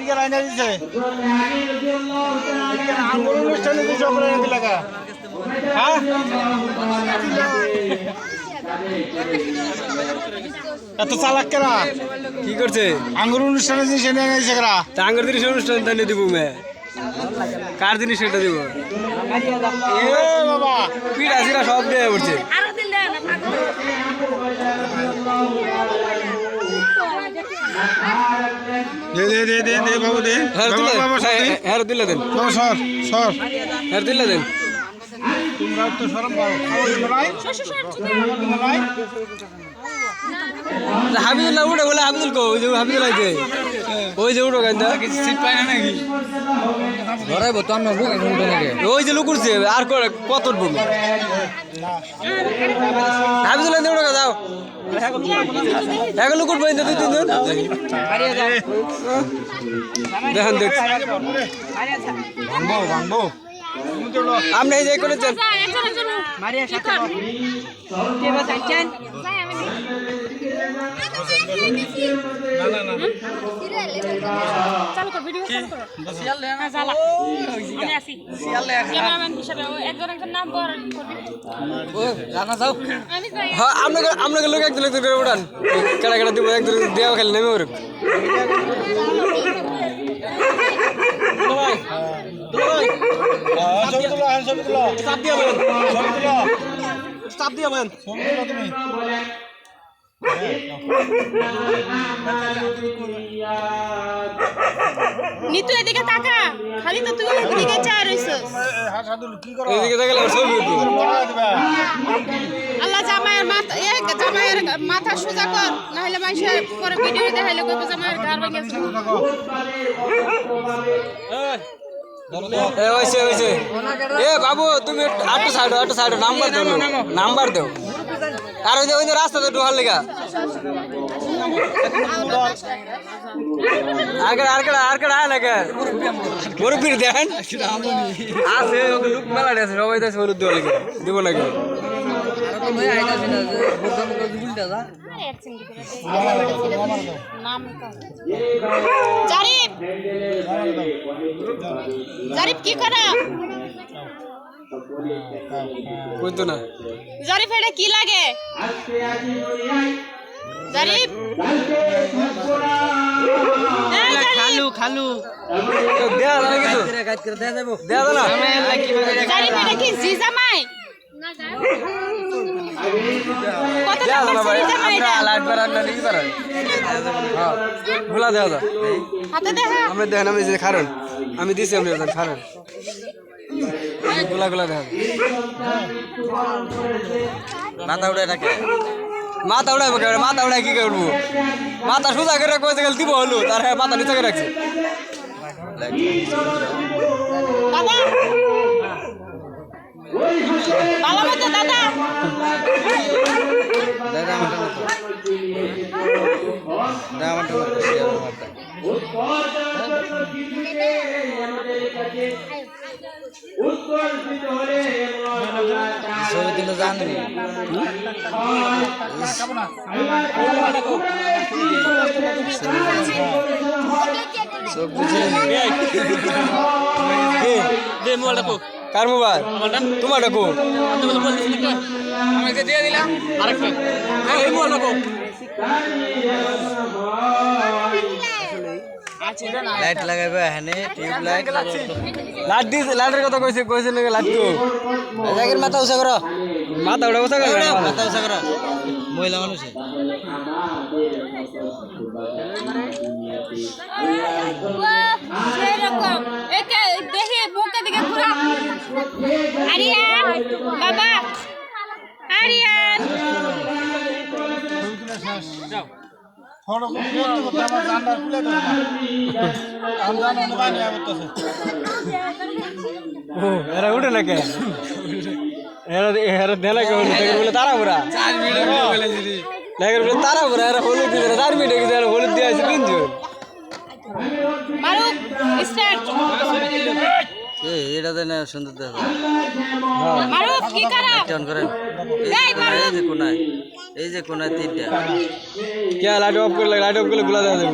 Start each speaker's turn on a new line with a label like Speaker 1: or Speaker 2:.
Speaker 1: এদিকে রাইনা দিছে এদিকে আঙ্গুর অনুষ্ঠানে দিছে ওপরে লাগা হ্যাঁ এত চালাক কেরা
Speaker 2: কি করছে
Speaker 1: আঙ্গুর অনুষ্ঠানে দিছে নিয়ে গেছে কেরা
Speaker 2: তা আঙ্গুর জিনিস অনুষ্ঠান তাই দিব মে কার জিনিস সেটা দিব
Speaker 1: এ বাবা
Speaker 2: পিঠা সিরা সব দিয়ে উঠছে
Speaker 1: দে দে দে দে দে বাবু দে
Speaker 2: হ্যাঁ দিলে দেন
Speaker 1: সর সর
Speaker 2: হ্যাঁ দিলে দেন
Speaker 1: তোমরা তো শরম পাও
Speaker 2: হাবিদুল্লাহ উঠে বলে হাবিদুল কো ওই যে উঠো কেন
Speaker 1: সিট পাই না নাকি
Speaker 2: ধরাইব তো আমরা বুকে উঠে নাকি ওই যে লুকুরছে আর কত উঠবো হাবিদুল্লাহ উঠে যাও এখন লুকুর বইন দুই তিনজন দেখেন দেখ
Speaker 1: ভাঙবো ভাঙবো
Speaker 2: আমরা এই যে করেছেন আপনাকে লোক একজন একজন করে উঠান কেটা কেটা দিব একজন দেওয়া খেলে নেমে ওর চাপ দিয়ে বলেন
Speaker 1: তুমি
Speaker 3: নিতু এদিকে তাকা খালি তো তুই ওদিকে চাই রইছস
Speaker 2: এদিকে তাকালে ছবি উঠবে
Speaker 3: আল্লাহ জামাইয়ের মাথা জামাইয়ের মাথা সোজা কর না হলে মানুষের পরে ভিডিও দেখাইলে কইবো জামাইয়ের ঘর ভেঙে
Speaker 2: গেছে এ বাবু তুমি আটটা সাইড নাম্বার দাও আর ওই যে রাস্তা তো ঢোকার লেগা আরকেড়া লাগে মুরব্বির দেখেন আছে ওকে লুক মেলা আছে সবাই আছে হলুদ দেওয়া লেগে দিব নাকি
Speaker 3: জারিফ কি করা
Speaker 2: বুঝতো না
Speaker 3: জারিফ এটা কি লাগে জারিফ
Speaker 2: খালু খালু দেয়া না কিছু দেয়া না
Speaker 3: জারিফ এটা কি জি জামাই কত টাকা জি জামাই এটা
Speaker 2: লাইট বাড়ান না কি বাড়ান হ্যাঁ ভুলা দেওয়া দা
Speaker 3: হাতে দেখা
Speaker 2: আমরা দেখেন আমি যে কারণ আমি দিছি আপনি কারণ গোলা গোলা দেখা মাথা উড়াই রাখে মাথা উড়াইবো কে মাথা উড়াই কি করবো মাথা সোজা করে রাখবো গেল দিব হলো তার মাথা নিচে করে রাখছে
Speaker 3: দাদা ভালো মতো দাদা
Speaker 2: দাদা জানি কার মোবাইল তোমার ডাকো আমাকে দিয়ে দিলাম আরেকটা এই মোবাইল ডাকো লাইট লাগাইবে এখানে টিউব লাইট লাইট দিছে লাইটের কথা কইছে না লাইট তো জায়গার মাথা উঁচা করো মাথা উঁচা করো মাথা উঁচা করো মহিলা মানুষ
Speaker 3: সেরকম একে দেখি বুকে দিকে ঘুরা আরিয়ান বাবা আরিয়ান
Speaker 1: যাও ফটো করতে আমার জানলা খুলে দাও না আমরা মোবাইল নিয়ে বসে
Speaker 2: ও এরা উঠে না কে এরা দেলা কে বলে তারা পুরা 4 মিনিট বলে দিদি লাগের বলে তারা পুরা এরা হলুদ দিয়ে 4 মিনিট গিয়ে এরা হলুদ দিয়ে আছে তিনজন
Speaker 3: মারুক স্টার্ট
Speaker 2: এটা দেন সুন্দর দেখা
Speaker 3: মারুক কি করা
Speaker 2: টার্ন করেন এই যে কোনায় তিনটা কে লাইট অফ করলে গুলা দেওয়া যাবে